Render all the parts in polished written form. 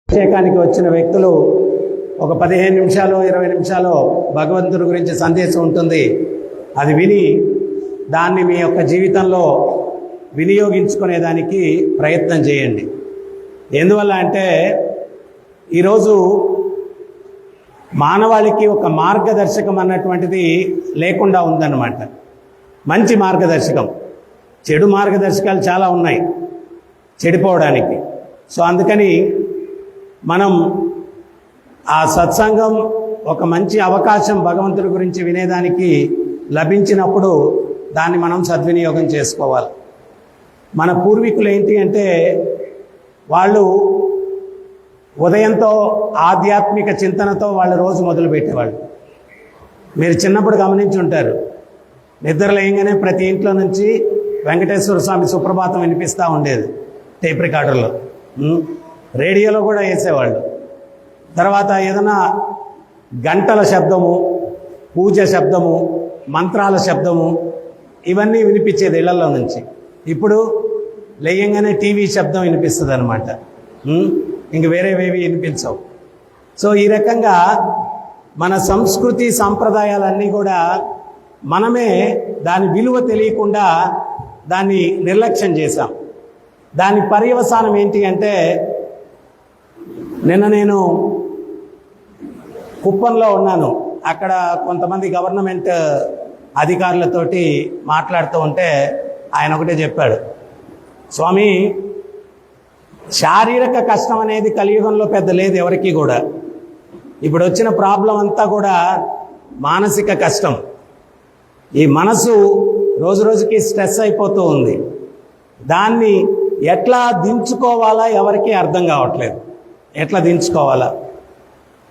అభిషేకానికి వచ్చిన వ్యక్తులు ఒక 15 నిమిషాలు 20 నిమిషాలు భగవంతుడి గురించి సందేశం ఉంటుంది. అది విని దాన్ని మీ యొక్క జీవితంలో వినియోగించుకునేదానికి ప్రయత్నం చేయండి. ఎందువల్ల అంటే ఈరోజు మానవాళికి ఒక మార్గదర్శకం అన్నటువంటిది లేకుండా ఉందన్నమాట. మంచి మార్గదర్శకం, చెడు మార్గదర్శకాలు చాలా ఉన్నాయి చెడిపోవడానికి. సో అందుకని మనం ఆ సత్సంగం ఒక మంచి అవకాశం భగవంతుడి గురించి వినేదానికి లభించినప్పుడు దాన్ని మనం సద్వినియోగం చేసుకోవాలి. మన పూర్వీకులు ఏంటి అంటే వాళ్ళు ఉదయంతో ఆధ్యాత్మిక చింతనతో వాళ్ళ రోజు మొదలుపెట్టేవాళ్ళు. మీరు చిన్నప్పుడు గమనించి ఉంటారు, నిద్ర లేయంగానే ప్రతి ఇంట్లో నుంచి వెంకటేశ్వర స్వామి సుప్రభాతం వినిపిస్తూ ఉండేది టేప్ రికార్డర్లో, రేడియోలో కూడా వేసేవాళ్ళు. తర్వాత ఏదైనా గంటల శబ్దము, పూజ శబ్దము, మంత్రాల శబ్దము ఇవన్నీ వినిపించేది ఇళ్లలో నుంచి. ఇప్పుడు లేయంగానే టీవీ శబ్దం వినిపిస్తుంది అనమాట, ఇంక వేరేవేవి వినిపించవు. సో ఈ రకంగా మన సంస్కృతి సాంప్రదాయాలన్నీ కూడా మనమే దాని విలువ తెలియకుండా దాన్ని నిర్లక్ష్యం చేశాం. దాని పర్యవసానం ఏంటి అంటే, నిన్న నేను కుప్పంలో ఉన్నాను. అక్కడ కొంతమంది గవర్నమెంట్ అధికారులతోటి మాట్లాడుతూ ఉంటే ఆయన ఒకటే చెప్పాడు, స్వామి శారీరక కష్టం అనేది కలియుగంలో పెద్ద లేదు ఎవరికి కూడా. ఇప్పుడు వచ్చిన ప్రాబ్లం అంతా కూడా మానసిక కష్టం. ఈ మనసు రోజు రోజుకి స్ట్రెస్ అయిపోతూ ఉంది. దాన్ని ఎట్లా దించుకోవాలా ఎవరికీ అర్థం కావట్లేదు. ఎట్లా దించుకోవాలా?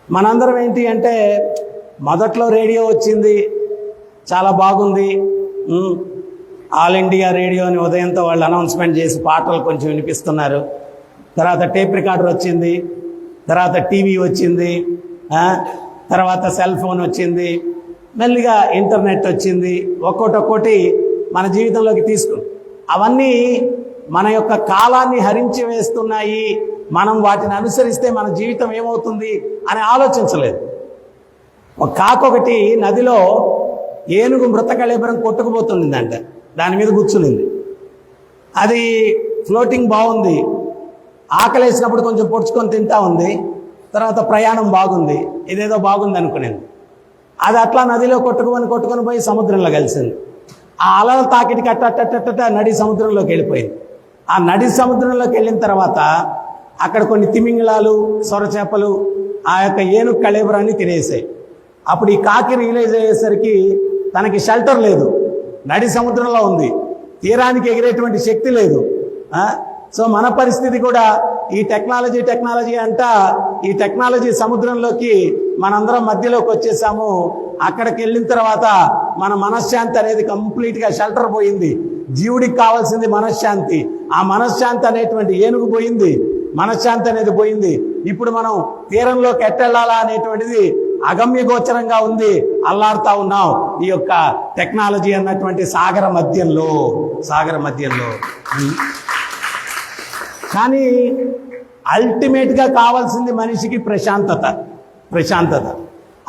మనందరం ఏంటి అంటే మొదట్లో రేడియో వచ్చింది, చాలా బాగుంది, ఆల్ ఇండియా రేడియో అని ఉదయంతో వాళ్ళు అనౌన్స్మెంట్ చేసి పాటలు కొంచెం వినిపిస్తున్నారు. తర్వాత టేప్ రికార్డర్ వచ్చింది, తర్వాత టీవీ వచ్చింది, తర్వాత సెల్ ఫోన్ వచ్చింది, మెల్లిగా ఇంటర్నెట్ వచ్చింది. ఒక్కోటి మన జీవితంలోకి అవన్నీ మన యొక్క కాలాన్ని హరించి వేస్తున్నాయి. మనం వాటిని అనుసరిస్తే మన జీవితం ఏమవుతుంది అని ఆలోచించలేదు. ఒక కాకొకటి నదిలో ఏనుగు మృతకళేబరం కొట్టుకుపోతుందంట, దాని మీద కూర్చునింది. అది ఫ్లోటింగ్ బాగుంది, ఆకలేసినప్పుడు కొంచెం పొడుచుకొని తింటా ఉంది. తర్వాత ప్రయాణం బాగుంది, ఇదేదో బాగుంది అనుకునేది. అది అట్లా నదిలో కొట్టుకొని పోయి సముద్రంలో కలిసింది. ఆ అలల తాకిటికి అట్ట నడి సముద్రంలోకి వెళ్ళిపోయింది. ఆ నడి సముద్రంలోకి వెళ్ళిన తర్వాత అక్కడ కొన్ని తిమింగళాలు, సొరచేపలు ఆ యొక్క ఏనుగు కళేబరాన్ని తినేసాయి. అప్పుడు ఈ కాకి రియలైజ్ అయ్యేసరికి తనకి షెల్టర్ లేదు, నడి సముద్రంలో ఉంది, తీరానికి ఎగిరేటువంటి శక్తి లేదు. సో మన పరిస్థితి కూడా ఈ టెక్నాలజీ అంటా ఈ టెక్నాలజీ సముద్రంలోకి మనందరం మధ్యలోకి వచ్చేసాము. అక్కడికి వెళ్ళిన తర్వాత మన మనశ్శాంతి అనేది కంప్లీట్గా షెల్టర్ పోయింది. జీవుడికి కావాల్సింది మనశ్శాంతి. ఆ మనశ్శాంతి అనేటువంటి ఏనుగు పోయింది, మనశ్శాంతి అనేది పోయింది. ఇప్పుడు మనం తీరంలోకి ఎట్టెళ్ళాలా అనేటువంటిది అగమ్య గోచరంగా ఉంది, అల్లాడుతా ఉన్నాం ఈ యొక్క టెక్నాలజీ అన్నటువంటి సాగర మధ్యంలో. కానీ అల్టిమేట్గా కావాల్సింది మనిషికి ప్రశాంతత.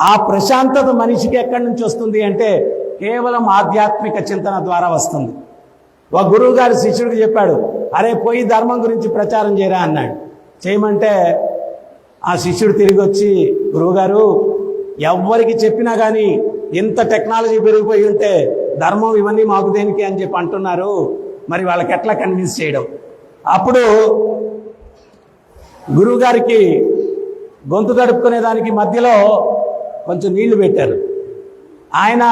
ఆ ప్రశాంతత మనిషికి ఎక్కడి నుంచి వస్తుంది అంటే కేవలం ఆధ్యాత్మిక చింతన ద్వారా వస్తుంది. ఒక గురువు గారు శిష్యుడికి చెప్పాడు, అరే పోయి ధర్మం గురించి ప్రచారం చేయరా అన్నాడు. చేయమంటే ఆ శిష్యుడు తిరిగి వచ్చి, గురువుగారు ఎవ్వరికి చెప్పినా కానీ ఇంత టెక్నాలజీ పెరిగిపోయి ఉంటే ధర్మం ఇవన్నీ మాకు దేనికి అని చెప్పి అంటున్నారు, మరి వాళ్ళకి ఎట్లా కన్విన్స్ చేయడం? అప్పుడు గురువుగారికి గొంతు తడుపుకునే దానికి మధ్యలో కొంచెం నీళ్లు పెట్టారు. ఆయన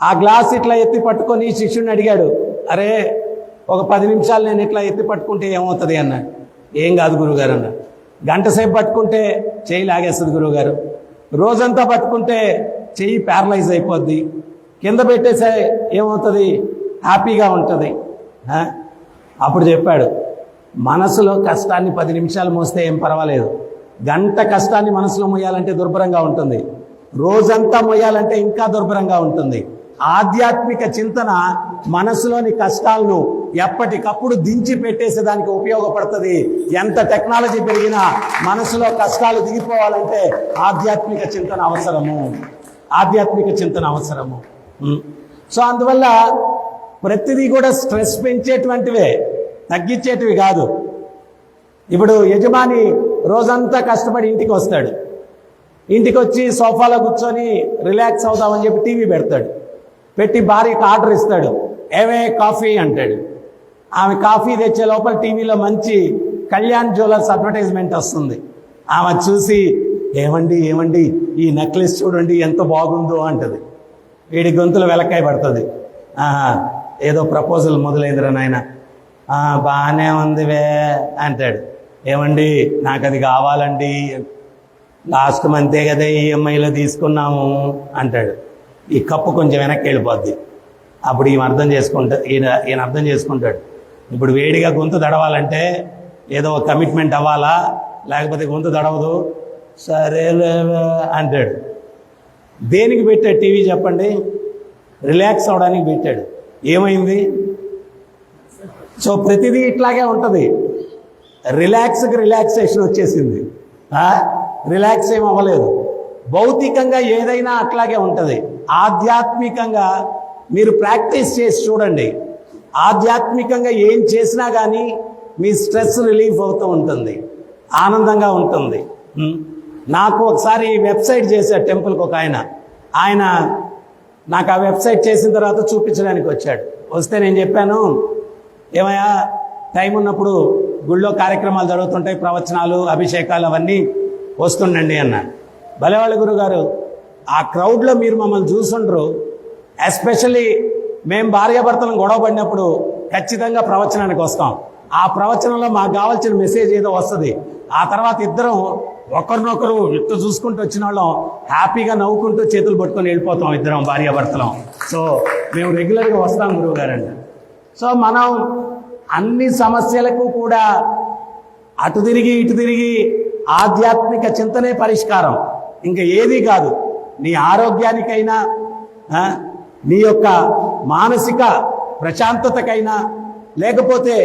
ఆ గ్లాస్ ఇట్లా ఎత్తి పట్టుకొని శిష్యుడిని అడిగాడు, అరే ఒక 10 నిమిషాలు నేను ఇట్లా ఎత్తి పట్టుకుంటే ఏమవుతుంది అన్నాడు. ఏం కాదు గురువుగారు అన్నాడు. గంట సేపు పట్టుకుంటే చెయ్యి లాగేస్తుంది గురువుగారు, రోజంతా పట్టుకుంటే చెయ్యి ప్యారలైజ్ అయిపోద్ది, కింద పెట్టేసే ఏమవుతుంది, హ్యాపీగా ఉంటుంది. అప్పుడు చెప్పాడు, మనసులో కష్టాన్ని 10 నిమిషాలు మోస్తే ఏం పర్వాలేదు, గంట కష్టాన్ని మనసులో మోయాలంటే దుర్భరంగా ఉంటుంది, రోజంతా మోయాలంటే ఇంకా దుర్భరంగా ఉంటుంది. ఆధ్యాత్మిక చింతన మనసులోని కష్టాలను ఎప్పటికప్పుడు దించి పెట్టేసేదానికి ఉపయోగపడుతుంది. ఎంత టెక్నాలజీ పెరిగినా మనసులో కష్టాలు దిగిపోవాలంటే ఆధ్యాత్మిక చింతన అవసరము, ఆధ్యాత్మిక చింతన అవసరము. సో అందువల్ల ప్రతిదీ కూడా స్ట్రెస్ పెంచేటువంటివే, తగ్గించేటివి కాదు. ఇప్పుడు యజమాని రోజంతా కష్టపడి ఇంటికి వస్తాడు, ఇంటికి వచ్చి సోఫాలో కూర్చొని రిలాక్స్ అవుదామని చెప్పి టీవీ పెడతాడు, పెట్టి భార్యకి ఆర్డర్ ఇస్తాడు, ఏవే కాఫీ అంటాడు. ఆమె కాఫీ తెచ్చే లోపల టీవీలో మంచి కళ్యాణ్ జ్యువెలర్స్ అడ్వర్టైజ్మెంట్ వస్తుంది. ఆమె చూసి ఏమండి ఏమండి ఈ నెక్లెస్ చూడండి ఎంత బాగుందో అంటది. వీడి గొంతులు వెలకాయ పడుతుంది. ఏదో ప్రపోజల్ మొదలైందిరా నాయన, బాగానే ఉందివే అంటాడు. ఏమండి నాకు అది కావాలండి, లాస్ట్ మంతే కదా ఈఎంఐలో తీసుకున్నాము అంటాడు. ఈ కప్పు కొంచెం వెనక్కి వెళ్ళిపోద్ది. అప్పుడు ఈయన అర్థం చేసుకుంటాడు ఇప్పుడు వేడిగా గొంతు దడవాలంటే ఏదో కమిట్మెంట్ అవ్వాలా, లేకపోతే గొంతు దడవదు, సరేలే అంటాడు. దేనికి పెట్టాడు టీవీ చెప్పండి? రిలాక్స్ అవడానికి పెట్టాడు. ఏమైంది? సో ప్రతిదీ ఇట్లాగే ఉంటుంది. రిలాక్స్కి రిలాక్సేషన్ వచ్చేసింది, రిలాక్స్ ఏం అవ్వలేదు. భౌతికంగా ఏదైనా అట్లాగే ఉంటుంది. ఆధ్యాత్మికంగా మీరు ప్రాక్టీస్ చేసి చూడండి. ఆధ్యాత్మికంగా ఏం చేసినా కానీ మీ స్ట్రెస్ రిలీఫ్ అవుతూ ఉంటుంది, ఆనందంగా ఉంటుంది. నాకు ఒకసారి వెబ్సైట్ చేశాడు టెంపుల్కి ఒక ఆయన నాకు ఆ వెబ్సైట్ చేసిన తర్వాత చూపించడానికి వచ్చాడు. వస్తే నేను చెప్పాను, ఏమయ్యా టైం ఉన్నప్పుడు గుళ్ళో కార్యక్రమాలు జరుగుతుంటాయి, ప్రవచనాలు, అభిషేకాలు అవన్నీ వస్తుండండి అన్నాడు. భలేవాళ్ళ గురుగారు, ఆ క్రౌడ్లో మీరు మమ్మల్ని చూసుండ్రు. ఎస్పెషల్లీ మేము భార్యాభర్తలను గొడవ పడినప్పుడు ఖచ్చితంగా ప్రవచనానికి వస్తాం. ఆ ప్రవచనంలో మాకు కావాల్సిన మెసేజ్ ఏదో వస్తుంది. ఆ తర్వాత ఇద్దరం ఒకరినొకరు ఎత్తు చూసుకుంటూ వచ్చిన వాళ్ళం హ్యాపీగా నవ్వుకుంటూ చేతులు పట్టుకొని వెళ్ళిపోతాం ఇద్దరం భార్యాభర్తలం. సో మేము రెగ్యులర్గా వస్తాం గురువు గారండి. సో మనం అన్ని సమస్యలకు కూడా అటు తిరిగి ఇటు తిరిగి ఆధ్యాత్మిక చింతనే పరిష్కారం, ఇంకా ఏదీ కాదు. నీ ఆరోగ్యానికైనా, నీ యొక్క మానసిక ప్రశాంతతకైనా, లేకపోతే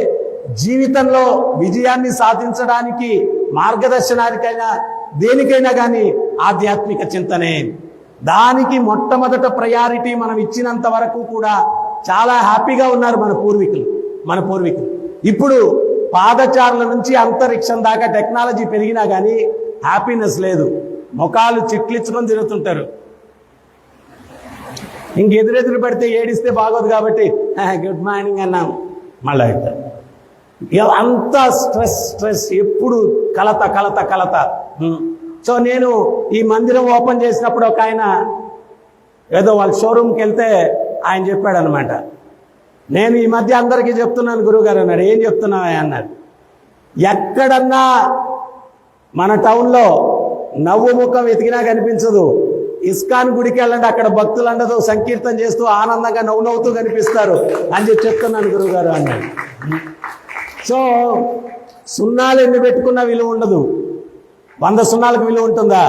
జీవితంలో విజయాన్ని సాధించడానికి మార్గదర్శనానికైనా, దేనికైనా కానీ ఆధ్యాత్మిక చింతనే. దానికి మొట్టమొదట ప్రయారిటీ మనం ఇచ్చినంత వరకు కూడా చాలా హ్యాపీగా ఉన్నారు మన పూర్వీకులు. ఇప్పుడు పాదచారుల నుంచి అంతరిక్షం దాకా టెక్నాలజీ పెరిగినా కానీ హ్యాపీనెస్ లేదు. ముఖాలు చిట్లించుకొని తిరుగుతుంటారు. ఇంకెదురెదురు పడితే ఏడిస్తే బాగోదు కాబట్టి గుడ్ మార్నింగ్ అన్నాం మళ్ళీ అవుతారు. అంత స్ట్రెస్, ఎప్పుడు కలత. సో నేను ఈ మందిరం ఓపెన్ చేసినప్పుడు ఒక ఆయన ఏదో వాళ్ళ షోరూమ్కి వెళ్తే ఆయన చెప్పాడు అనమాట, నేను ఈ మధ్య అందరికీ చెప్తున్నాను గురువుగారు అన్నాడు. ఏం చెప్తున్నావా అన్నాడు. ఎక్కడన్నా మన టౌన్లో నవ్వు ముఖం వెతికినా కనిపించదు. ఇస్కాన్ గుడికి వెళ్ళండి, అక్కడ భక్తులందరూ సంకీర్తన చేస్తూ ఆనందంగా నవ్వుతూ కనిపిస్తారు అని చెప్తున్నాను గురువుగారు అన్నాడు. సో సున్నాలు ఎన్ని పెట్టుకున్నా విలువ ఉండదు. 100 సున్నాలకు విలువ ఉంటుందా?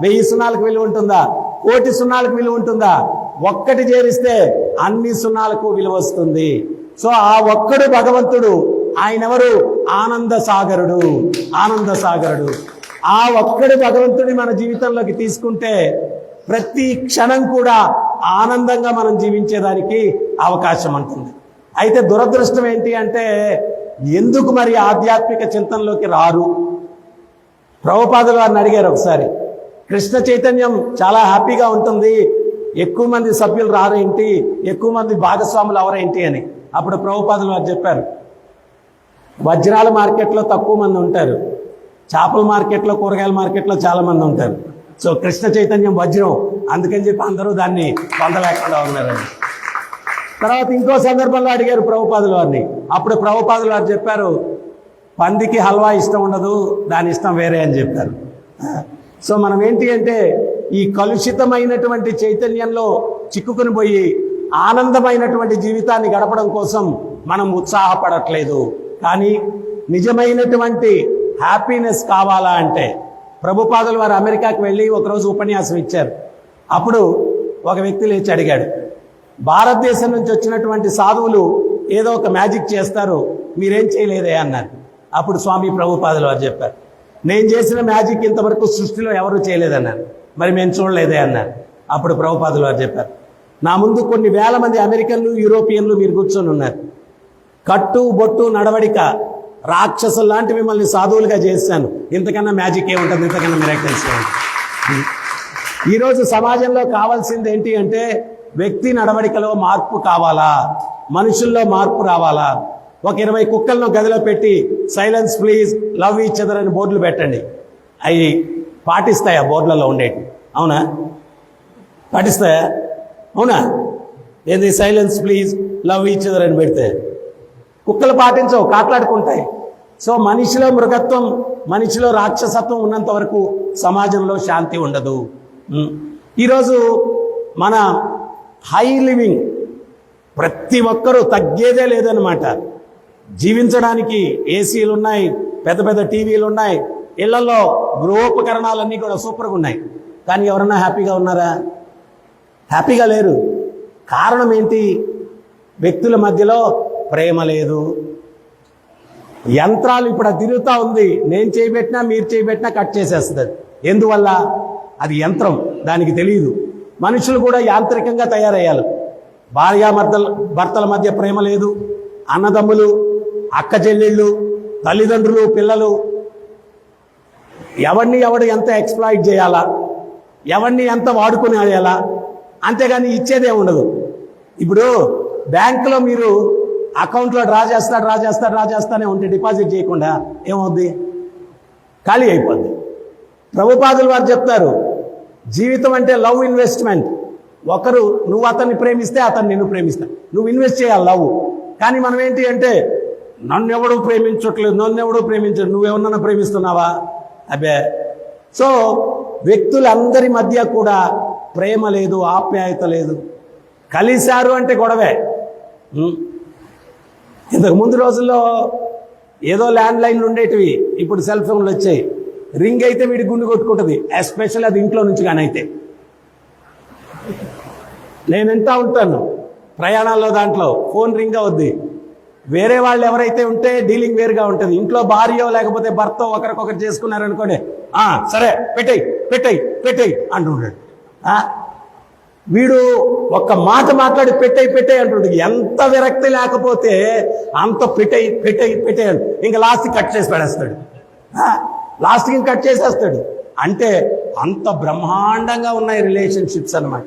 1000 సున్నాలకు విలువ ఉంటుందా? 1,000,000 సున్నాలకు విలువ ఉంటుందా? ఒక్కటి చేరిస్తే అన్ని సున్నాలకు విలువ వస్తుంది. సో ఆ ఒక్కడు భగవంతుడు. ఆయనెవరు? ఆనంద సాగరుడు. ఆ ఒక్కడు భగవంతుడి మన జీవితంలోకి తీసుకుంటే ప్రతి క్షణం కూడా ఆనందంగా మనం జీవించేదానికి అవకాశం ఉంటుంది. అయితే దురదృష్టం ఏంటి అంటే, ఎందుకు మరి ఆధ్యాత్మిక చింతనలోకి రారు? ప్రభుపాదులు వారిని అడిగారు ఒకసారి, కృష్ణ చైతన్యం చాలా హ్యాపీగా ఉంటుంది, ఎక్కువ మంది సభ్యులు రారేంటి, ఎక్కువ మంది భాగస్వాములు అవరేంటి అని. అప్పుడు ప్రభుపాదులు వారు చెప్పారు, వజ్రాల మార్కెట్లో తక్కువ మంది ఉంటారు, చేపల మార్కెట్లో, కూరగాయల మార్కెట్లో చాలా మంది ఉంటారు. సో కృష్ణ చైతన్యం వజ్రం, అందుకని చెప్పి అందరూ దాన్ని పొందలేకుండా ఉన్నారండి. తర్వాత ఇంకో సందర్భంలో అడిగారు ప్రభుపాదుల వారిని. అప్పుడు ప్రభుపాదుల వారు చెప్పారు, పందికి హల్వా ఇష్టం ఉండదు, దాని ఇష్టం వేరే అని చెప్పారు. సో మనం ఏంటి అంటే, ఈ కలుషితమైనటువంటి చైతన్యంలో చిక్కుకుని పోయి ఆనందమైనటువంటి జీవితాన్ని గడపడం కోసం మనం ఉత్సాహపడట్లేదు. కానీ నిజమైనటువంటి హ్యాపీనెస్ కావాలా అంటే, ప్రభుపాదుల వారు అమెరికాకి వెళ్ళి ఒకరోజు ఉపన్యాసం ఇచ్చారు. అప్పుడు ఒక వ్యక్తి లేచి అడిగాడు, భారతదేశం నుంచి వచ్చినటువంటి సాధువులు ఏదో ఒక మ్యాజిక్ చేస్తారు, మీరేం చేయలేదే అన్నారు. అప్పుడు స్వామి ప్రభుపాదులు వారు చెప్పారు, నేను చేసిన మ్యాజిక్ ఇంతవరకు సృష్టిలో ఎవరు చేయలేదన్నారు. మరి మేము చూడలేదే అన్నారు. అప్పుడు ప్రభుపాదులు వారు చెప్పారు, నా ముందు కొన్ని వేల మంది అమెరికన్లు, యూరోపియన్లు మీరు కూర్చొని ఉన్నారు. కట్టు బొట్టు నడవడిక రాక్షసులు లాంటి మిమ్మల్ని సాధువులుగా చేశాను. ఇంతకన్నా మ్యాజిక్ ఏముంటుంది, ఇంతకన్నా మిరాకిల్స్ ఏముంటుంది? ఈరోజు సమాజంలో కావాల్సింది ఏంటి అంటే వ్యక్తి నడవడికలో మార్పు కావాలా, మనుషుల్లో మార్పు రావాలా. ఒక 20 కుక్కలను గదిలో పెట్టి silence please, love each other అని బోర్డులు పెట్టండి. అవి పాటిస్తాయా? బోర్డులలో ఉండేవి అవునా? పాటిస్తాయా? అవునా? ఏంది silence please, love each other అని పెడితే కుక్కలు పాటించవు, కాట్లాడుకుంటాయి. సో మనిషిలో మృగత్వం, మనిషిలో రాక్షసత్వం ఉన్నంత వరకు సమాజంలో శాంతి ఉండదు. ఈరోజు మన హై లివింగ్ ప్రతి ఒక్కరూ తగ్గేదే లేదనమాట. జీవించడానికి ఏసీలు ఉన్నాయి, పెద్ద పెద్ద టీవీలు ఉన్నాయి, ఇళ్లలో గృహోపకరణాలన్నీ కూడా సూపర్గా ఉన్నాయి. కానీ ఎవరన్నా హ్యాపీగా ఉన్నారా? హ్యాపీగా లేరు. కారణం ఏంటి? వ్యక్తుల మధ్యలో ప్రేమ లేదు. యంత్రాలు ఇప్పుడు అది తిరుగుతూ ఉంది, నేను చేయబెట్టినా మీరు చేయబెట్టినా కట్ చేసేస్తుంది. ఎందువల్ల? అది యంత్రం, దానికి తెలియదు. మనుషులు కూడా యాంత్రికంగా తయారయ్యారు. భర్తల మధ్య ప్రేమ లేదు. అన్నదమ్ములు, అక్క చెల్లెళ్ళు, తల్లిదండ్రులు, పిల్లలు ఎవడు ఎంత ఎక్స్ప్లాయిట్ చేయాలా, ఎవరిని ఎంత వాడుకుని ఆడేయాలా, అంతేగాని ఇచ్చేదే ఉండదు. ఇప్పుడు బ్యాంకులో మీరు అకౌంట్లో డ్రా చేస్తానే ఉంటే డిపాజిట్ చేయకుండా ఏమవుద్ది? ఖాళీ అయిపోద్ది. ప్రభుపాదులు వారు చెప్తారు, జీవితం అంటే లవ్ ఇన్వెస్ట్మెంట్. ఒకరు నువ్వు అతన్ని ప్రేమిస్తే అతను నిన్ను ప్రేమిస్తా, నువ్వు ఇన్వెస్ట్ చేయాలి లవ్. కానీ మనం ఏంటి అంటే నన్నెవడూ ప్రేమించట్లేదు, నువ్వెవరన్నా ప్రేమిస్తున్నావా? అబ్బే. సో వ్యక్తులందరి మధ్య కూడా ప్రేమ లేదు, ఆప్యాయత లేదు. కలిశారు అంటే గొడవే. ఇంతకు ముందు రోజుల్లో ఏదో ల్యాండ్ లైన్లు ఉండేటివి, ఇప్పుడు సెల్ ఫోన్లు వచ్చాయి. రింగ్ అయితే వీడి గుండు కొట్టుకుంటుంది, ఎస్పెషల్ అది ఇంట్లో నుంచి కానీ అయితే. నేను వింటా ఉంటాను ప్రయాణాల్లో, దాంట్లో ఫోన్ రింగ్ అవుద్ది. వేరే వాళ్ళు ఎవరైతే ఉంటే డీలింగ్ వేరుగా ఉంటుంది. ఇంట్లో భార్యో లేకపోతే భర్త ఒకరికొకరు చేసుకున్నారనుకోండి, సరే పెట్టేయి అంటుంటాడు. వీడు ఒక్క మాట మాట్లాడి పెట్టేయి అంటుండే. ఎంత విరక్తి లేకపోతే అంత పెట్టేయి ఇంకా లాస్ట్ కట్ చేసి పడేస్తాడు. లాస్ట్కి కట్ చేసేస్తాడు. అంటే అంత బ్రహ్మాండంగా ఉన్నాయి రిలేషన్షిప్స్ అన్నమాట.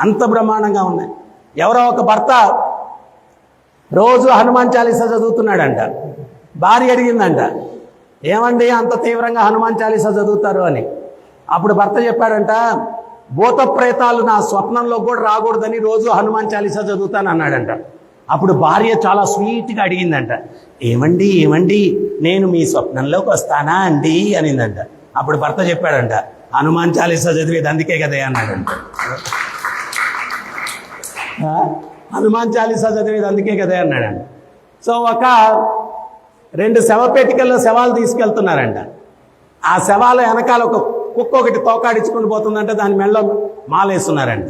అంత బ్రహ్మాండంగా ఉన్నాయి. ఎవరో ఒక భర్త రోజు హనుమాన్ చాలీసా చదువుతున్నాడంట. భార్య అడిగిందంట, ఏమండి అంత తీవ్రంగా హనుమాన్ చాలీసా చదువుతారు అని. అప్పుడు భర్త చెప్పాడంట, భూత ప్రేతాలు నా స్వప్నంలో కూడా రాకూడదని రోజు హనుమాన్ చాలీసా చదువుతాను అన్నాడంట. అప్పుడు భార్య చాలా స్వీట్గా అడిగిందంట, ఏమండి నేను మీ స్వప్నంలోకి వస్తానా అండి అనిందంట. అప్పుడు భర్త చెప్పాడంట, హనుమాన్ చాలీసా చదివేది అందుకే కదే అన్నాడంట. హనుమాన్ చాలీసా చదివేది అందుకే కదే అన్నాడంట. సో ఒక 2 శవపేటికల్లో శవాలు తీసుకెళ్తున్నారంట. ఆ శవాల వెనకాల ఒక కుక్క ఒకటి తోకాడించుకొని పోతుందంటే దాని మెళ్ళో మాలేస్తున్నారంట.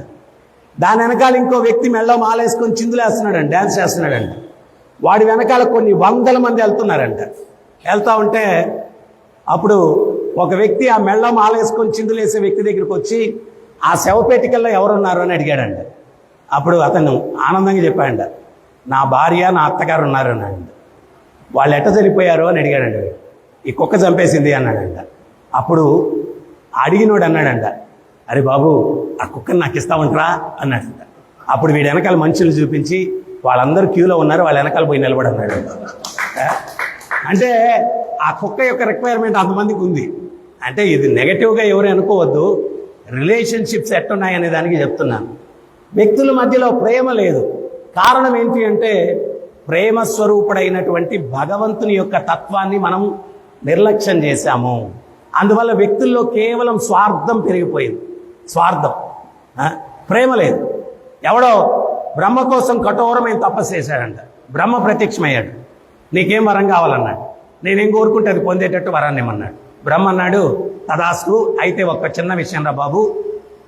దాని వెనకాల ఇంకో వ్యక్తి మెళ్ళో మాలేసుకొని చిందులేస్తున్నాడంట, డ్యాన్స్ చేస్తున్నాడంట. వాడి వెనకాల కొన్ని 100 మంది వెళ్తున్నారంట. వెళ్తూ ఉంటే అప్పుడు ఒక వ్యక్తి ఆ మెళ్ళో మాలేసుకొని చిందులేసే వ్యక్తి దగ్గరికి వచ్చి ఆ శవపేటికల్లో ఎవరున్నారు అని అడిగాడంట. అప్పుడు అతను ఆనందంగా చెప్పాడంట, నా భార్య నా అత్తగారు ఉన్నారు అన్నాడంట. వాళ్ళు ఎట్ట చనిపోయారు అని అడిగాడంట. ఈ కుక్క చంపేసింది అన్నాడంట. అప్పుడు అడిగినోడు అన్నాడంట, అరే బాబు ఆ కుక్కని నాకు ఇస్తామంటారా అన్నాడంట. అప్పుడు వీడి వెనకాల మనుషులు చూపించి వాళ్ళందరూ క్యూలో ఉన్నారు, వాళ్ళ వెనకాల పోయి నిలబడన్నాడు. అంటే ఆ కుక్క యొక్క రిక్వైర్మెంట్ అంతమందికి ఉంది. అంటే ఇది నెగటివ్గా ఎవరు అనుకోవద్దు, రిలేషన్షిప్స్ ఎట్టున్నాయనే దానికి చెప్తున్నాను. వ్యక్తుల మధ్యలో ప్రేమ లేదు. కారణం ఏంటి అంటే ప్రేమ స్వరూపుడైనటువంటి భగవంతుని యొక్క తత్వాన్ని మనం నిర్లక్ష్యం చేశాము. అందువల్ల వ్యక్తుల్లో కేవలం స్వార్థం పెరిగిపోయింది. స్వార్థం, ప్రేమ లేదు. ఎవడో బ్రహ్మ కోసం కఠోరమైన తపస్సు చేశాడంట. బ్రహ్మ ప్రత్యక్షమయ్యాడు, నీకేం వరం కావాలన్నాడు. నేనేం కోరుకుంటే అది పొందేటట్టు వరాన్ని ఏమన్నాడు. బ్రహ్మ అన్నాడు, తదాస్తు, అయితే ఒక చిన్న విషయం రా బాబు,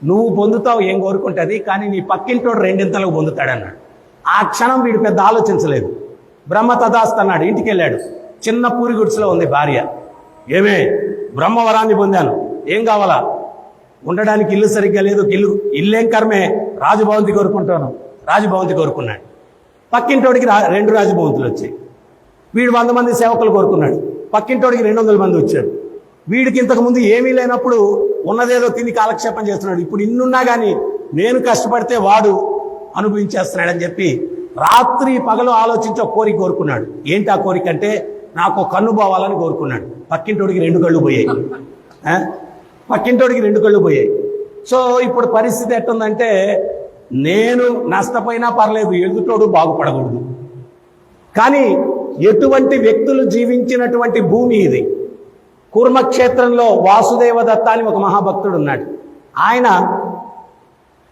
నువ్వు పొందుతావు ఏం కోరుకుంటుంది, కానీ నీ పక్కింటోడు 2 పొందుతాడన్నాడు. ఆ క్షణం వీడు పెద్ద ఆలోచించలేదు. బ్రహ్మ తదాస్తు అన్నాడు. ఇంటికి వెళ్ళాడు. చిన్న పూరి గుడిసెలో ఉంది భార్య. ఏమే, బ్రహ్మవరాన్ని పొందాను, ఏం కావాలా? ఉండడానికి ఇల్లు సరిగ్గా లేదు. ఇల్లేం కర్మే, రాజభవంతి కోరుకుంటాను. రాజభవంతి కోరుకున్నాడు. పక్కింటోడికి 2 రాజభవంతులు వచ్చాయి. వీడు 100 మంది సేవకులు కోరుకున్నాడు. పక్కింటోడికి 200 మంది వచ్చారు. వీడికి ఇంతకుముందు ఏమీ లేనప్పుడు ఉన్నదేదో తిని కాలక్షేపం చేస్తున్నాడు. ఇప్పుడు ఇన్నున్నా కానీ నేను కష్టపడితే వాడు అనుభవించేస్తున్నాడని చెప్పి రాత్రి పగలు ఆలోచించి ఒక కోరిక కోరుకున్నాడు. ఏంటి ఆ కోరిక అంటే, నాకు కన్ను పోవాలని కోరుకున్నాడు. పక్కింటోడికి 2 కళ్ళు పోయాయి. పక్కింటోడికి 2 కళ్ళు పోయాయి. సో ఇప్పుడు పరిస్థితి ఎట్టుందంటే, నేను నష్టపోయినా పర్లేదు, ఎదుటోడు బాగుపడకూడదు. కానీ ఎటువంటి వ్యక్తులు జీవించినటువంటి భూమి ఇది. కుర్మక్షేత్రంలో వాసుదేవ దత్త అని ఒక మహాభక్తుడు ఉన్నాడు. ఆయన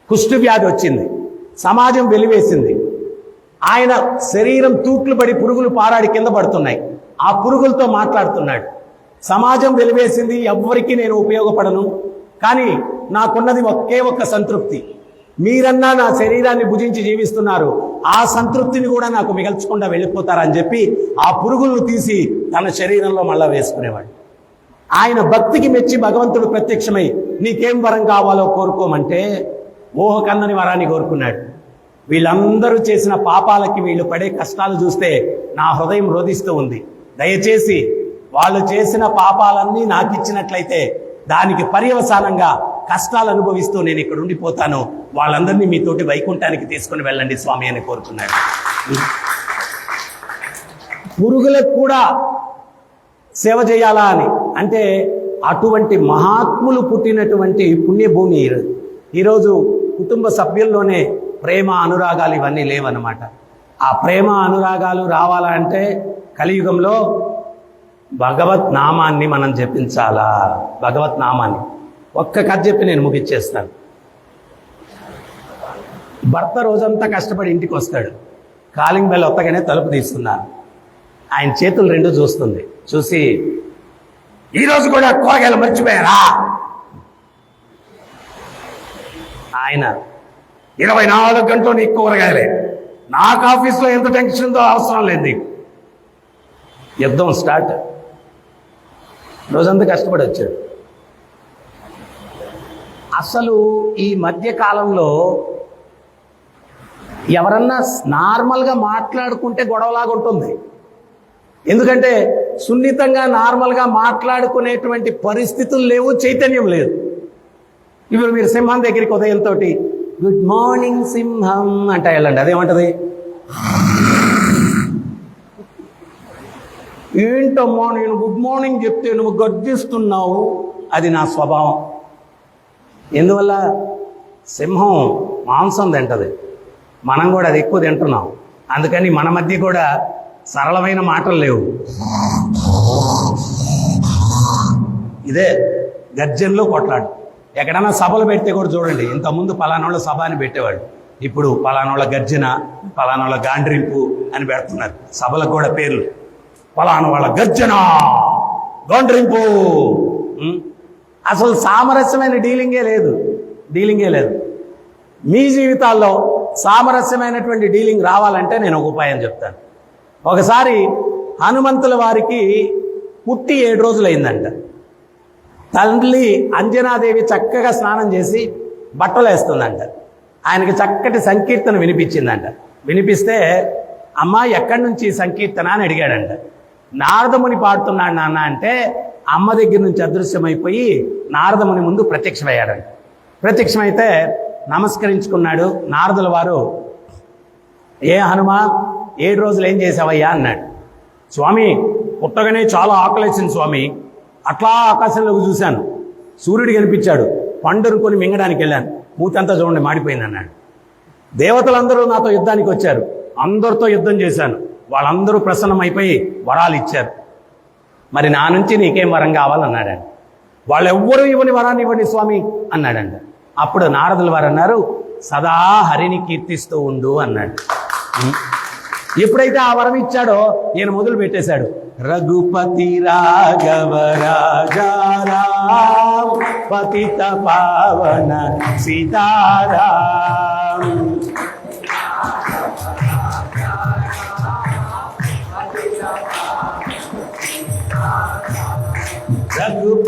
కుష్టు వ్యాధి వచ్చింది. సమాజం వెలివేసింది. ఆయన శరీరం తూట్లు పడి పురుగులు పారాడి కింద పడుతున్నాయి. ఆ పురుగులతో మాట్లాడుతున్నాడు. సమాజం వెలివేసింది, ఎవ్వరికీ నేను ఉపయోగపడను, కానీ నాకున్నది ఒకే ఒక్క సంతృప్తి. మీరన్నా నా శరీరాన్ని భుజించి జీవిస్తున్నారు, ఆ సంతృప్తిని కూడా నాకు మిగల్చకుండా వెళ్ళిపోతారని చెప్పి ఆ పురుగులను తీసి తన శరీరంలో మళ్ళా వేసుకునేవాడు. ఆయన భక్తికి మెచ్చి భగవంతుడు ప్రత్యక్షమై నీకేం వరం కావాలో కోరుకోమంటే ఊహ కన్నని వరాన్ని కోరుకున్నాడు. వీళ్ళందరూ చేసిన పాపాలకి వీళ్ళు పడే కష్టాలు చూస్తే నా హృదయం రోధిస్తూ ఉంది. దయచేసి వాళ్ళు చేసిన పాపాలన్నీ నాకు ఇచ్చినట్లయితే దానికి పర్యవసానంగా కష్టాలు అనుభవిస్తూ నేను ఇక్కడ ఉండిపోతాను, వాళ్ళందరినీ మీతోటి వైకుంఠానికి తీసుకుని వెళ్ళండి స్వామి అని కోరుకున్నాడు. పురుగులకు కూడా సేవ చేయాలా అని అంటే, అటువంటి మహాత్ములు పుట్టినటువంటి పుణ్యభూమి ఈరోజు కుటుంబ సభ్యుల్లోనే ప్రేమ అనురాగాలు ఇవన్నీ లేవన్నమాట. ఆ ప్రేమ అనురాగాలు రావాలంటే కలియుగంలో భగవత్ నామాన్ని మనం జపించాలా. భగవత్ నామాన్ని ఒక్క కథ చెప్పి నేను ముగిచ్చేస్తాను. భర్త రోజంతా కష్టపడి ఇంటికి వస్తాడు. కాలింగ్ బెల్ ఒత్తగానే తలుపు తీస్తున్నాను. ఆయన చేతులు 2 చూస్తుంది. చూసి, ఈరోజు కూడా కూరగాయలు మర్చిపోయారా? ఆయన 24 గంటలు నీకు కూరగాయలే, నాకు ఆఫీస్లో ఎంత టెన్షన్ ఉందో అవసరం లేదు నీకు. యుద్ధం స్టార్ట్. రోజంతా కష్టపడి వచ్చాడు. అసలు ఈ మధ్య కాలంలో ఎవరన్నా నార్మల్గా మాట్లాడుకుంటే గొడవలాగా ఉంటుంది. ఎందుకంటే సున్నితంగా నార్మల్గా మాట్లాడుకునేటువంటి పరిస్థితులు లేవు, చైతన్యం లేదు. ఇప్పుడు మీరు సింహం దగ్గరికి ఉదయంతో గుడ్ మార్నింగ్ సింహం అంటే వెళ్ళండి, అదేమంటది? ఏంటమ్మా నేను గుడ్ మార్నింగ్ చెప్తే నువ్వు గర్జిస్తున్నావు. అది నా స్వభావం. ఎందువల్ల? సింహం మాంసం తింటది, మనం కూడా అది ఎక్కువ తింటున్నాం. అందుకని మన మధ్య కూడా సరళమైన మాటలు లేవు. ఇదే గర్జనలో కొట్లాడు. ఎక్కడైనా సభలు పెడితే కూడా చూడండి, ఇంతకుముందు పలానోళ్ళ సభ అని పెట్టేవాడు, ఇప్పుడు పలానోళ్ళ గర్జన, పలానోళ్ళ గాండ్రింపు అని పెడుతున్నారు. సభలకు కూడా పేర్లు, పలానా వాళ్ళ గర్జన, గాండ్రింపు. అసలు సామరస్యమైన డీలింగే లేదు. మీ జీవితాల్లో సామరస్యమైనటువంటి డీలింగ్ రావాలంటే నేను ఒక ఉపాయం చెప్తాను. ఒకసారి హనుమంతుల వారికి పుట్టి 7 రోజులైందంట. తల్లి అంజనాదేవి చక్కగా స్నానం చేసి బట్టలు వేస్తుందంట. ఆయనకి చక్కటి సంకీర్తన వినిపించిందంట. వినిపిస్తే, అమ్మా ఎక్కడి నుంచి సంకీర్తన అని అడిగాడంట. నారదముని పాడుతున్నాడు నాన్న అంటే, అమ్మ దగ్గర నుంచి అదృశ్యమైపోయి నారదముని ముందు ప్రత్యక్షమయ్యాడంట. ప్రత్యక్షమైతే నమస్కరించుకున్నాడు. నారదుల వారు, ఏ హనుమా 7 రోజులు ఏం చేసావయ్యా అన్నాడు. స్వామి, పుట్టగానే చాలా ఆకలేసింది స్వామి, అట్లా ఆకాశంలోకి చూశాను, సూర్యుడు కనిపించాడు, పండురుకొని మింగడానికి వెళ్ళాను, మూతంతా చూడండి మాడిపోయింది అన్నాడు. దేవతలందరూ నాతో యుద్ధానికి వచ్చారు, అందరితో యుద్ధం చేశాను, వాళ్ళందరూ ప్రసన్నమైపోయి వరాలు ఇచ్చారు, మరి నా నుంచి నీకేం వరం కావాలన్నాడండి. వాళ్ళెవ్వరూ ఇవ్వని వరాన్ని ఇవ్వండి స్వామి అన్నాడంట. అప్పుడు నారదుల వారు అన్నారు, సదా హరిని కీర్తిస్తూ ఉండు అన్నాడు. ఎప్పుడైతే ఆ వరం ఇచ్చాడో ఈయన మొదలు పెట్టేశాడు, రఘుపతి రాఘవ రాజారాం పతిత పావన సీతారాం.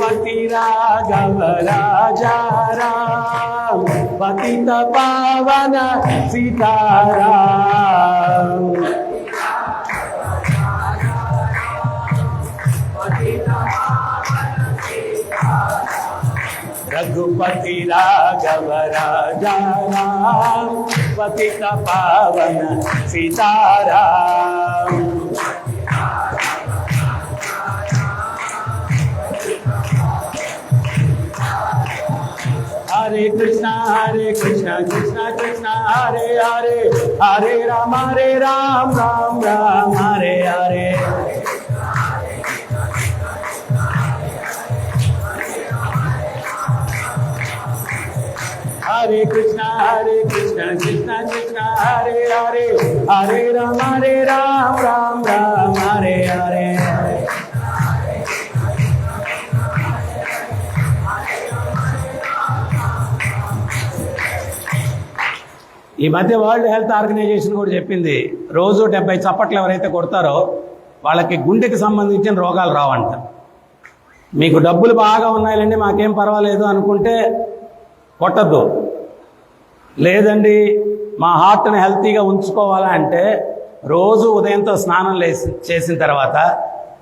रघुपति राघव राजा राम पतित पावन सीताराम रघुपति राघव राजा राम पतित पावन सीताराम हरे कृष्णा कृष्णा कृष्णा हरे हरे हरे राम राम राम हरे हरे हरे कृष्णा कृष्णा कृष्णा हरे हरे हरे राम राम हरे हरे ఈ మధ్య వరల్డ్ హెల్త్ ఆర్గనైజేషన్ కూడా చెప్పింది రోజు 70 చప్పట్లు ఎవరైతే కొడతారో వాళ్ళకి గుండెకి సంబంధించిన రోగాలు రావంట. మీకు డబ్బులు బాగా ఉన్నాయండి మాకేం పర్వాలేదు అనుకుంటే కొట్టద్దు. లేదండి మా హార్ట్ని హెల్తీగా ఉంచుకోవాలంటే రోజు ఉదయంతో స్నానం చేసిన తర్వాత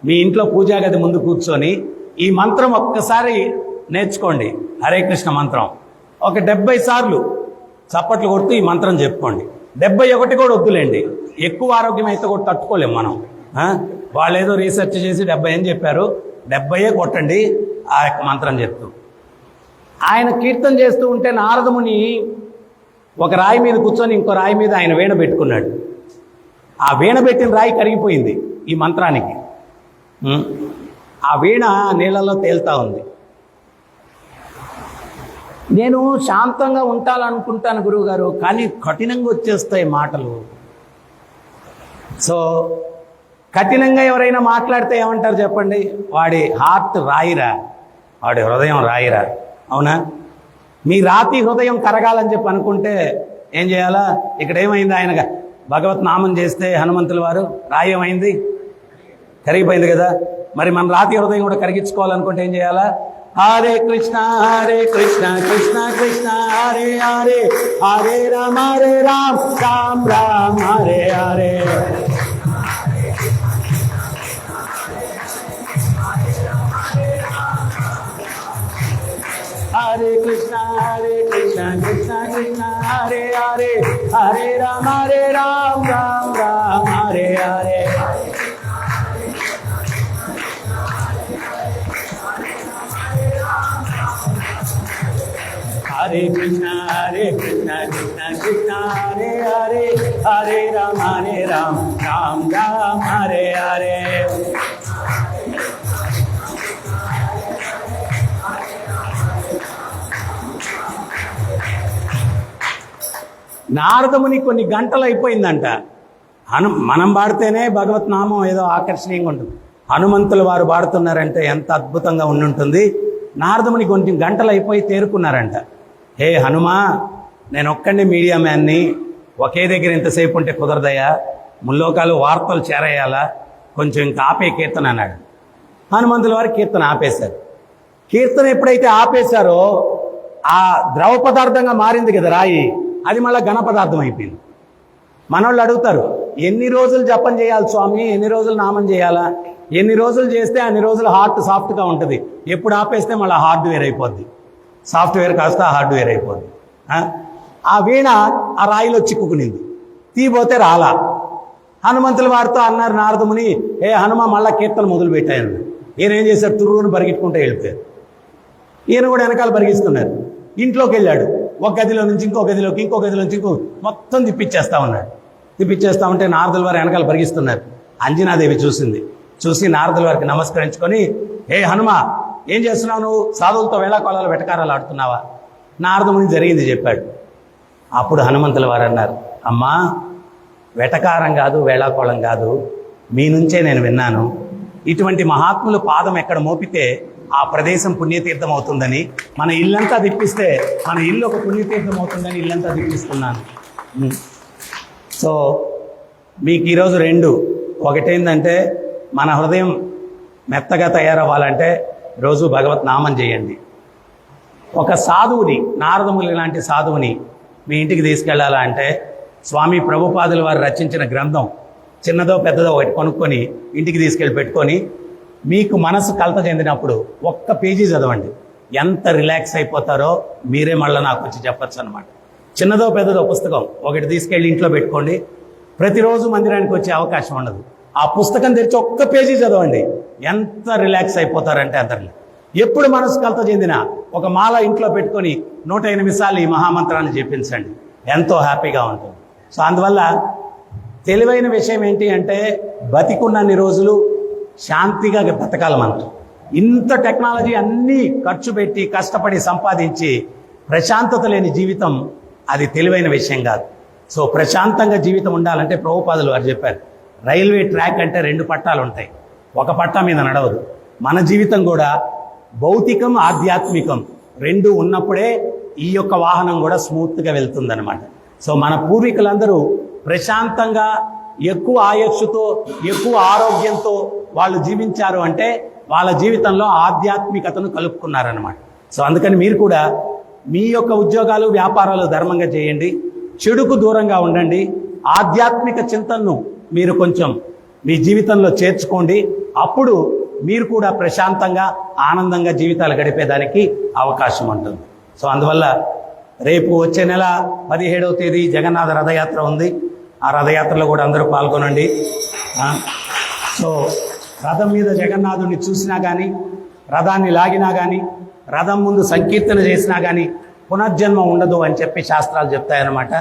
మీ ఇంట్లో పూజా గది ముందు కూర్చొని ఈ మంత్రం ఒక్కసారి నేర్చుకోండి. హరే కృష్ణ మంత్రం ఒక 70 సార్లు చప్పట్లు కొడుతూ ఈ మంత్రం చెప్పుకోండి. 71 కూడా వద్దులేండి, ఎక్కువ ఆరోగ్యం అయితే కూడా తట్టుకోలేము మనం. వాళ్ళు ఏదో రీసెర్చ్ చేసి 70 అని చెప్పారు, 70 కొట్టండి ఆ యొక్క మంత్రం చెప్తూ. ఆయన కీర్తన చేస్తూ ఉంటే నారదముని ఒక రాయి మీద కూర్చొని ఇంకో రాయి మీద ఆయన వీణ పెట్టుకున్నాడు. ఆ వీణ పెట్టిన రాయి కరిగిపోయింది ఈ మంత్రానికి. ఆ వీణ నీళ్ళలో తేలుతా ఉంది. నేను శాంతంగా ఉంటాలనుకుంటాను గురువుగారు, కానీ కఠినంగా వచ్చేస్తాయి మాటలు. సో కఠినంగా ఎవరైనా మాట్లాడితే ఏమంటారు చెప్పండి? వాడి హార్ట్ రాయిరా, వాడి హృదయం రాయిరా. అవునా? మీ రాతి హృదయం కరగాలని చెప్పి అనుకుంటే ఏం చేయాలా? ఇక్కడ ఏమైంది? ఆయన భగవత్ నామం చేస్తే హనుమంతుల వారు రాయి ఏమైంది? కరిగిపోయింది కదా. మరి మన రాతి హృదయం కూడా కరిగించుకోవాలనుకుంటే ఏం చేయాలా? హరే కృష్ణ కృష్ణ కృష్ణ హరే హరే హరే రామ రామ్ రామ్ హరే హరే हरे कृष्णा कृष्ण कृष्ण हरे हरे हरे राम राम हरे हरे हरे कृष्णा कृष्ण कृष्ण हरे हरे हरे राम राम हरे हरे నారదముని కొన్ని గంటలు అయిపోయిందంట. మనం పాడితేనే భగవత్ నామం ఏదో ఆకర్షణీయంగా ఉంటుంది. హనుమంతుల వారు పాడుతున్నారంటే ఎంత అద్భుతంగా ఉండుంటుంది. నారదముని కొన్ని గంటలు అయిపోయి తేరుకున్నారంట. హే హనుమా, నేను ఒక్కడిని మీడియా మ్యాన్ని, ఒకే దగ్గర ఇంతసేపు ఉంటే కుదరదయ్యా, ముల్లోకాలు వార్తలు చేరేయాలా, కొంచెం ఇంకా ఆపే కీర్తన అన్నాడు. హనుమంతుల వారు కీర్తన ఆపేశారు. కీర్తన ఎప్పుడైతే ఆపేశారో ఆ ద్రవ పదార్థంగా మారింది కదా రాయి, అది మళ్ళీ ఘన పదార్థం అయిపోయింది. మనోళ్ళు అడుగుతారు, ఎన్ని రోజులు జపం చేయాలి స్వామి, ఎన్ని రోజులు నామం చేయాలా? ఎన్ని రోజులు చేస్తే అన్ని రోజులు హార్ట్ సాఫ్ట్గా ఉంటుంది. ఎప్పుడు ఆపేస్తే మళ్ళీ హార్డ్వేర్ అయిపోద్ది. సాఫ్ట్వేర్ కాస్త హార్డ్వేర్ అయిపోద్ది. ఆ వీణ ఆ రాయిలో చిక్కుకునింది, తీపోతే రాలా. హనుమంతుల వారితో అన్నారు నారదముని, ఏ హనుమ మళ్ళా కీర్తన మొదలు పెట్టాను. ఈయన ఏం చేశారు? తుర్రుని పరిగెట్టుకుంటూ వెళ్ళిపోయారు. ఈయన కూడా వెనకాల పరిగిస్తున్నారు. ఇంట్లోకి వెళ్ళాడు. ఒక గదిలో నుంచి ఇంకో గదిలోకి, ఇంకో గదిలో నుంచి ఇంకో, మొత్తం తిప్పిచ్చేస్తా ఉన్నాడు. తిప్పిచ్చేస్తా ఉంటే నారదుల వారు వెనకాల పరిగిస్తున్నారు. అంజనాదేవి చూసి నారదుల వారికి నమస్కరించుకొని, ఏ హనుమ, ఏం చేస్తున్నావు నువ్వు? సాధువులతో వేళాకోళాలు వెటకారాలు ఆడుతున్నావా? నారదముని జరిగింది చెప్పాడు. అప్పుడు హనుమంతుల వారు అన్నారు, అమ్మా, వెటకారం కాదు, వేళాకోళం కాదు, మీ నుంచే నేను విన్నాను. ఇటువంటి మహాత్ములు పాదం ఎక్కడ మోపితే ఆ ప్రదేశం పుణ్యతీర్థం అవుతుందని, మన ఇల్లంతా తిప్పిస్తే మన ఇల్లు ఒక పుణ్యతీర్థం అవుతుందని ఇల్లంతా తిప్పిస్తున్నాను. సో మీకు ఈరోజు 2, ఒకటేంటంటే మన హృదయం మెత్తగా తయారవ్వాలంటే రోజు భగవత్ నామం చేయండి. ఒక సాధువుని, నారదముని లాంటి సాధువుని మీ ఇంటికి తీసుకెళ్లాలా అంటే స్వామి ప్రభుపాదుల వారు రచించిన గ్రంథం చిన్నదో పెద్దదో ఒకటి కొనుక్కొని ఇంటికి తీసుకెళ్ళి పెట్టుకొని మీకు మనసు కలత చెందినప్పుడు ఒక్క పేజీ చదవండి. ఎంత రిలాక్స్ అయిపోతారో మీరే మళ్ళీ నాకు వచ్చి చెప్పచ్చు అనమాట. చిన్నదో పెద్దదో పుస్తకం ఒకటి తీసుకెళ్ళి ఇంట్లో పెట్టుకోండి. ప్రతిరోజు మందిరానికి వచ్చే అవకాశం ఉండదు. ఆ పుస్తకం తెరిచి ఒక్క పేజీ చదవండి. ఎంత రిలాక్స్ అయిపోతారంటే అంత. ఎప్పుడు మనసు కలత చెందినా ఒక మాల ఇంట్లో పెట్టుకొని 108 సార్లు ఈ మహామంత్రాన్ని జపించండి. ఎంతో హ్యాపీగా ఉంటుంది. సో అందువల్ల తెలివైన విషయం ఏంటి అంటే బతికున్నన్ని రోజులు శాంతిగా బతకాలి. మనం ఇంత టెక్నాలజీ అన్నీ ఖర్చు పెట్టి కష్టపడి సంపాదించి ప్రశాంతత లేని జీవితం అది తెలివైన విషయం కాదు. సో ప్రశాంతంగా జీవితం ఉండాలంటే ప్రభుపాదులు వారు చెప్పారు, రైల్వే ట్రాక్ అంటే 2 పట్టాలు ఉంటాయి, ఒక పట్టా మీద నడవదు. మన జీవితం కూడా భౌతికం ఆధ్యాత్మికం 2 ఉన్నప్పుడే ఈ యొక్క వాహనం కూడా స్మూత్గా వెళ్తుందన్నమాట. సో మన పూర్వీకులందరూ ప్రశాంతంగా ఎక్కువ ఆయుష్తో ఎక్కువ ఆరోగ్యంతో వాళ్ళు జీవించారు అంటే వాళ్ళ జీవితంలో ఆధ్యాత్మికతను కలుపుకున్నారన్నమాట. సో అందుకని మీరు కూడా మీ యొక్క ఉద్యోగాలు వ్యాపారాలు ధర్మంగా చేయండి, చెడుకు దూరంగా ఉండండి, ఆధ్యాత్మిక చింతనను మీరు కొంచెం మీ జీవితంలో చేర్చుకోండి. అప్పుడు మీరు కూడా ప్రశాంతంగా ఆనందంగా జీవితాలు గడిపేదానికి అవకాశం ఉంటుంది. సో అందువల్ల రేపు వచ్చే నెల 17వ తేదీ జగన్నాథ రథయాత్ర ఉంది. ఆ రథయాత్రలో కూడా అందరూ పాల్గొనండి. సో రథం మీద జగన్నాథుడిని చూసినా కానీ, రథాన్ని లాగినా కానీ, రథం ముందు సంకీర్తన చేసినా కానీ పునర్జన్మ ఉండదు అని చెప్పి శాస్త్రాలు చెప్తాయన్నమాట.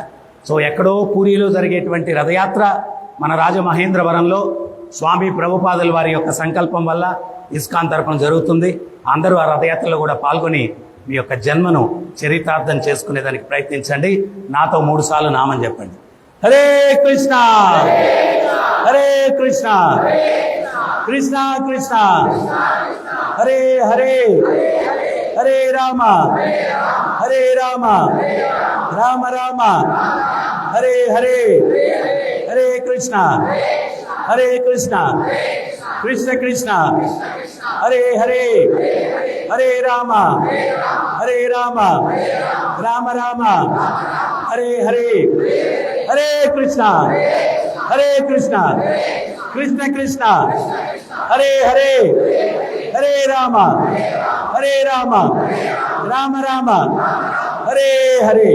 సో ఎక్కడో పూరిలో జరిగేటువంటి రథయాత్ర మన రాజమహేంద్రవరంలో స్వామి ప్రభుపాదుల వారి యొక్క సంకల్పం వల్ల ఇస్కాన్ తరపున జరుగుతుంది. అందరూ ఆ రథయాత్రలో కూడా పాల్గొని మీ యొక్క జన్మను చరితార్థం చేసుకునేదానికి ప్రయత్నించండి. నాతో 3 సార్లు నామం చెప్పండి. హరే కృష్ణ హరే కృష్ణ కృష్ణ కృష్ణ హరే హరే హరే రామ హరే రామ రామ రామ హరే హరే హరే కృష్ణ హరే కృష్ణ కృష్ణ కృష్ణ హరే హరే హరే రామ హరే రామ రామ రామ హరే హరే హరే కృష్ణ హరే కృష్ణ కృష్ణ కృష్ణ హరే హరే హరే రామ హరే రామ రామ రామ హరే హరే.